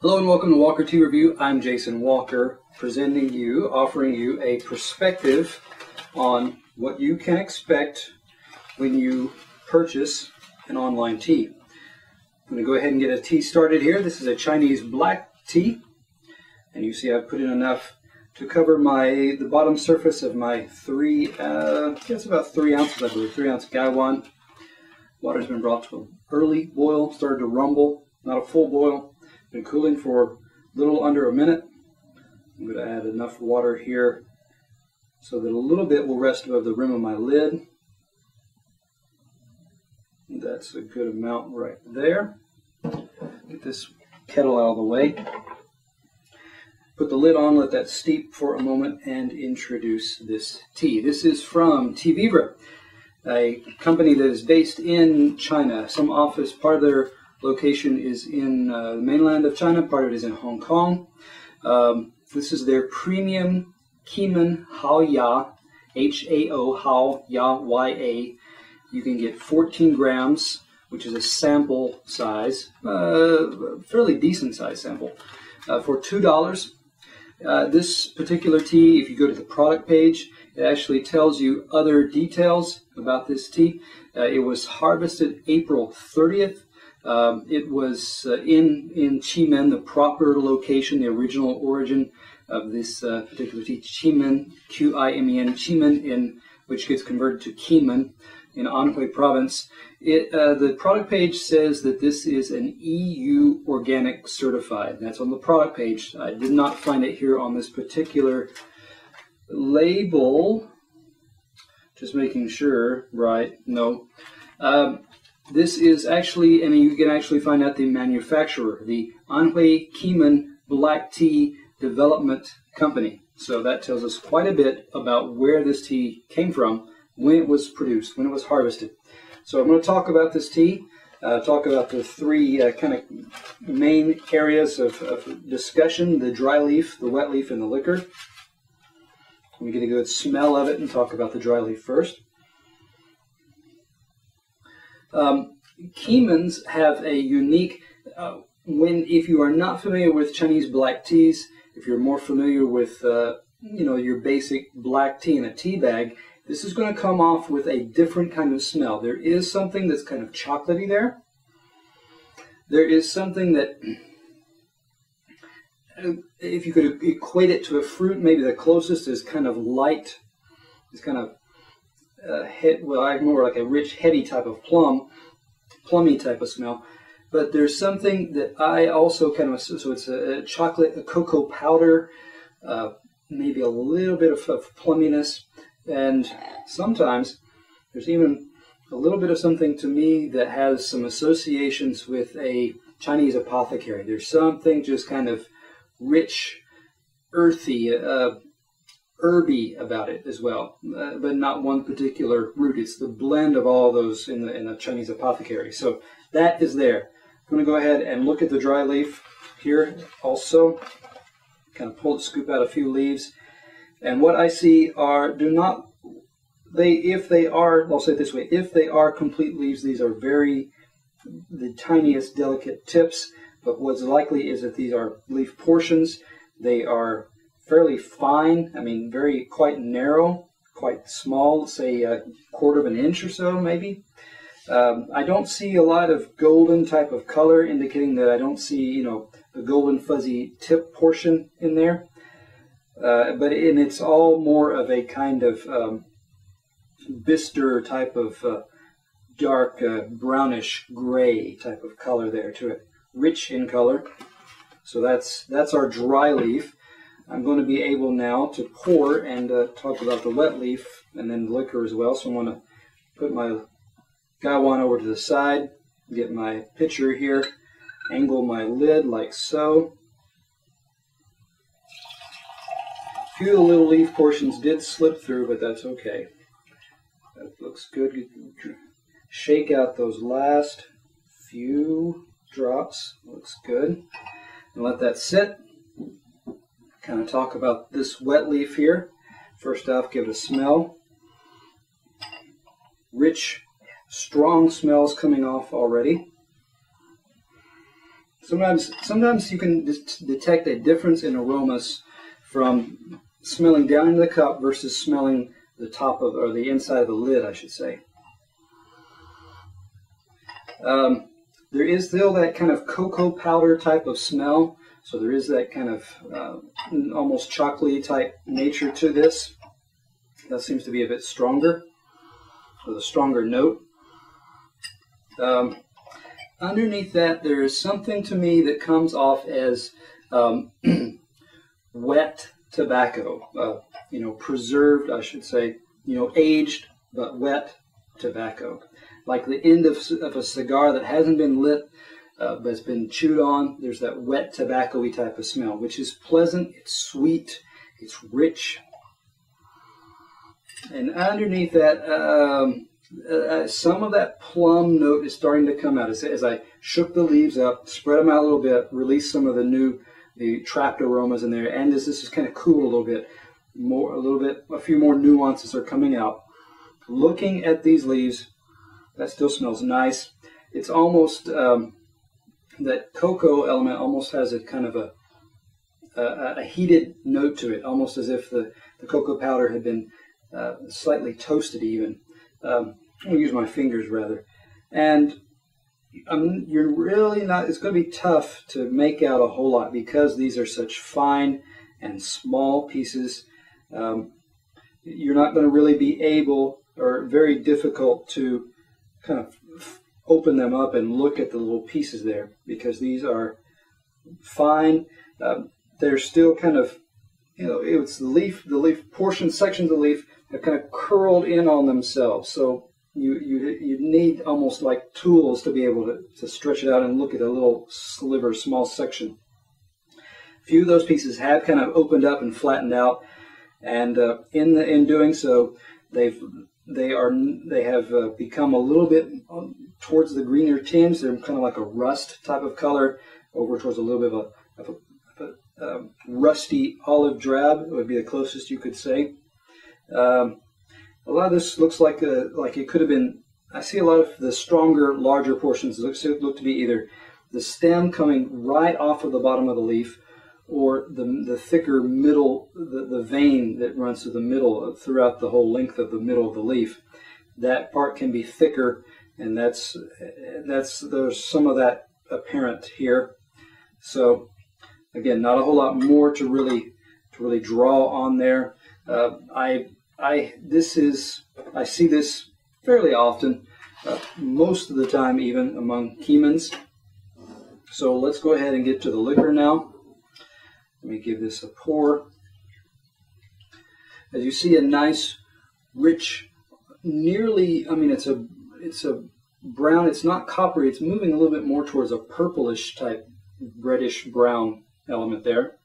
Hello and welcome to Walker Tea Review. I'm Jason Walker, offering you a perspective on what you can expect when you purchase an online tea. I'm going to go ahead and get a tea started here. This is a Chinese black tea, and you see I've put in enough to cover the bottom surface of my it's about 3 ounces, I believe, 3 ounce gaiwan. Water's been brought to an early boil, started to rumble, not a full boil. Been cooling for a little under a minute. I'm going to add enough water here so that a little bit will rest above the rim of my lid. That's a good amount right there. Get this kettle out of the way. Put the lid on, let that steep for a moment, and introduce this tea. This is from Teavivre, a company that is based in China. Some office, part of their location is in the mainland of China, part of it is in Hong Kong. This is their premium KeemunHaoYa, H-A-O, Y-A. You can get 14 grams, which is a sample size, fairly decent size sample, for $2. This particular tea, if you go to the product page, it actually tells you other details about this tea. It was harvested April 30th. It was in Qimen, the proper location, the original origin of this particular tea, Qimen, Q-I-M-E-N, Qimen, which gets converted to Keemun in Anhui province. The product page says that this is an EU organic certified. That's on the product page. I did not find it here on this particular label. Just making sure, right? No. This is actually, and you can actually find out the manufacturer, the Anhui Keemun Black Tea Development Company. So that tells us quite a bit about where this tea came from, when it was produced, when it was harvested. So I'm going to talk about this tea, talk about the three kind of main areas of discussion: the dry leaf, the wet leaf, and the liquor. We get a good smell of it and talk about the dry leaf first. Keemuns have a unique, if you are not familiar with Chinese black teas, if you're more familiar with, your basic black tea in a tea bag, this is going to come off with a different kind of smell. There is something that's kind of chocolatey there. There is something that, if you could equate it to a fruit, maybe the closest is kind of light, it's kind of more like a rich, heady type of plummy type of smell. But there's something that I also kind of, so it's a chocolate, a cocoa powder, maybe a little bit of plumminess, and sometimes there's even a little bit of something to me that has some associations with a Chinese apothecary. There's something just kind of rich, earthy, herby about it as well, but not one particular root. It's the blend of all those in the Chinese apothecary. So that is there. I'm going to go ahead and look at the dry leaf here also. Kind of scoop out a few leaves. And what I see are, if they are, I'll say it this way, if they are complete leaves, these are the tiniest delicate tips, but what's likely is that these are leaf portions. They are fairly fine, quite narrow, quite small, say a quarter of an inch or so maybe. I don't see a lot of golden type of color, indicating that I don't see, the golden fuzzy tip portion in there. But it's all more of a kind of bistre type of dark brownish gray type of color there to it, rich in color. So that's our dry leaf. I'm going to be able now to pour and talk about the wet leaf and then the liquor as well. So I'm going to put my gaiwan over to the side, get my pitcher here, angle my lid like so. A few of the little leaf portions did slip through, but that's okay. That looks good. Shake out those last few drops. Looks good. And let that sit. Kind of talk about this wet leaf here. First off, give it a smell. Rich, strong smells coming off already. Sometimes you can detect a difference in aromas from smelling down into the cup versus smelling the top of, or the inside of the lid, I should say. There is still that kind of cocoa powder type of smell, so there is that kind of almost chocolatey type nature to this. That seems to be a bit stronger, with a stronger note. Underneath that, there is something to me that comes off as wet tobacco, preserved, I should say, aged but wet tobacco. Like the end of a cigar that hasn't been lit, but it's been chewed on. There's that wet tobacco-y type of smell, which is pleasant, it's sweet, it's rich. And underneath that, some of that plum note is starting to come out. As I shook the leaves up, spread them out a little bit, released some of the trapped aromas in there, and as this is kind of cool a little bit, a few more nuances are coming out. Looking at these leaves, that still smells nice. It's almost, that cocoa element almost has a kind of a heated note to it, almost as if the cocoa powder had been slightly toasted even. I'm going to use my fingers rather. And you're really not, it's going to be tough to make out a whole lot because these are such fine and small pieces. You're not going to really be able, or very difficult to kind of open them up and look at the little pieces there, because these are fine. They're still kind of, it's the leaf sections of the leaf have kind of curled in on themselves. So you need almost like tools to be able to stretch it out and look at a little sliver, small section. A few of those pieces have kind of opened up and flattened out, and in doing so, they have become a little bit towards the greener tinge. They're kind of like a rust type of color, over towards a little bit of a rusty olive drab. It would be the closest you could say. A lot of this looks like it could have been. I see a lot of the stronger, larger portions look to be either the stem coming right off of the bottom of the leaf, or the thicker middle, the vein that runs through the middle, throughout the whole length of the middle of the leaf. That part can be thicker, and there's some of that apparent here. So again, not a whole lot more to really draw on there. I see this fairly often, most of the time even among Keemans. So let's go ahead and get to the liquor now. Let me give this a pour. As you see, a nice, rich, nearly, it's a brown, it's not coppery, it's moving a little bit more towards a purplish type, reddish brown element there.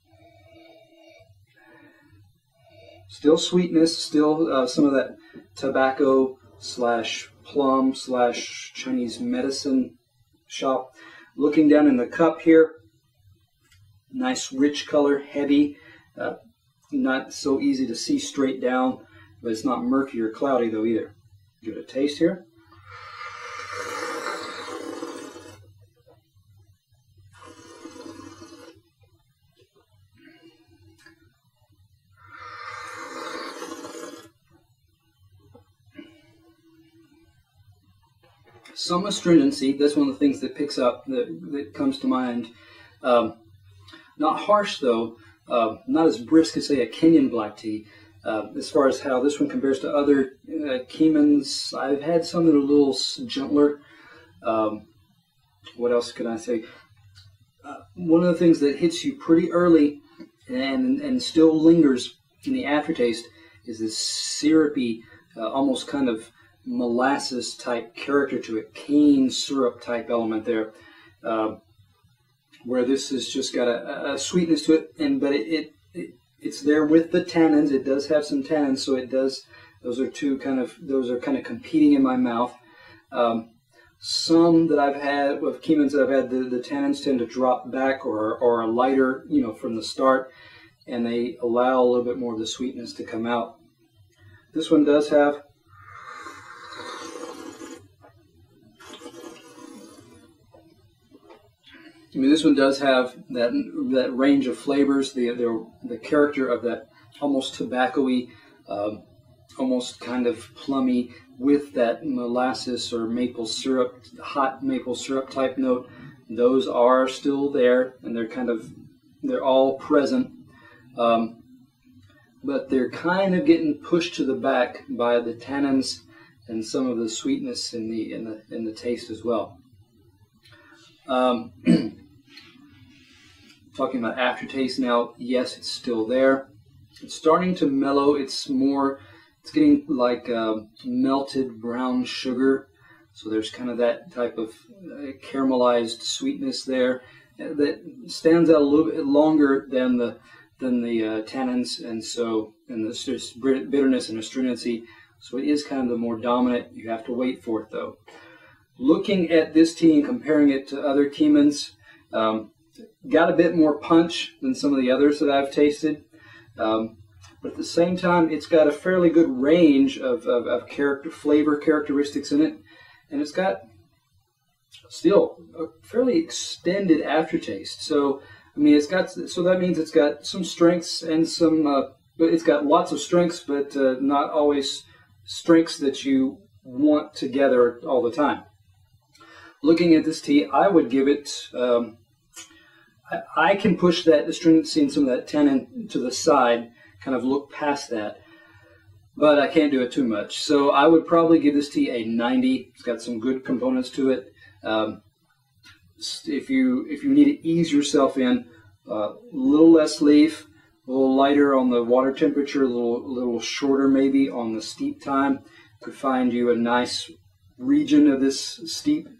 Still sweetness, still some of that tobacco / plum / Chinese medicine shop. Looking down in the cup here, nice rich color, heavy, not so easy to see straight down, but it's not murky or cloudy though either. Give it a taste here. Some astringency, that's one of the things that picks up, that comes to mind. Not harsh though, not as brisk as say a Kenyan black tea. As far as how this one compares to other Keemans, I've had some that are a little gentler. What else can I say? One of the things that hits you pretty early and still lingers in the aftertaste is this syrupy, almost kind of molasses type character to it, cane syrup type element there, where this has just got a sweetness to it, but it's there with the tannins. It does have some tannins, so it does. Those are kind of competing in my mouth. Some that I've had with Keemans that I've had, the tannins tend to drop back or are lighter, from the start, and they allow a little bit more of the sweetness to come out. This one does have I mean, this one does have that range of flavors, the character of that almost tobacco-y, almost kind of plummy, with that molasses or maple syrup, hot maple syrup type note. Those are still there, and they're all present, but they're kind of getting pushed to the back by the tannins and some of the sweetness in the taste as well. Talking about aftertaste now, yes, it's still there. It's starting to mellow. It's getting like melted brown sugar. So there's kind of that type of caramelized sweetness there that stands out a little bit longer than the tannins, and the bitterness and astringency. So it is kind of the more dominant. You have to wait for it though. Looking at this tea and comparing it to other Keemun's, got a bit more punch than some of the others that I've tasted, but at the same time, it's got a fairly good range of flavor characteristics in it, and it's got still a fairly extended aftertaste. So I mean, that means it's got some strengths and some, but it's got lots of strengths, but not always strengths that you want together all the time. Looking at this tea, I would give it, I can push that astringency and some of that tannin to the side, kind of look past that, but I can't do it too much. So I would probably give this tea a 90. It's got some good components to it. If you need to ease yourself in, a little less leaf, a little lighter on the water temperature, a little shorter maybe on the steep time, could find you a nice region of this steeped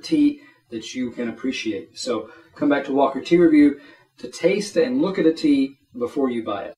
tea that you can appreciate. So come back to Walker Tea Review to taste and look at a tea before you buy it.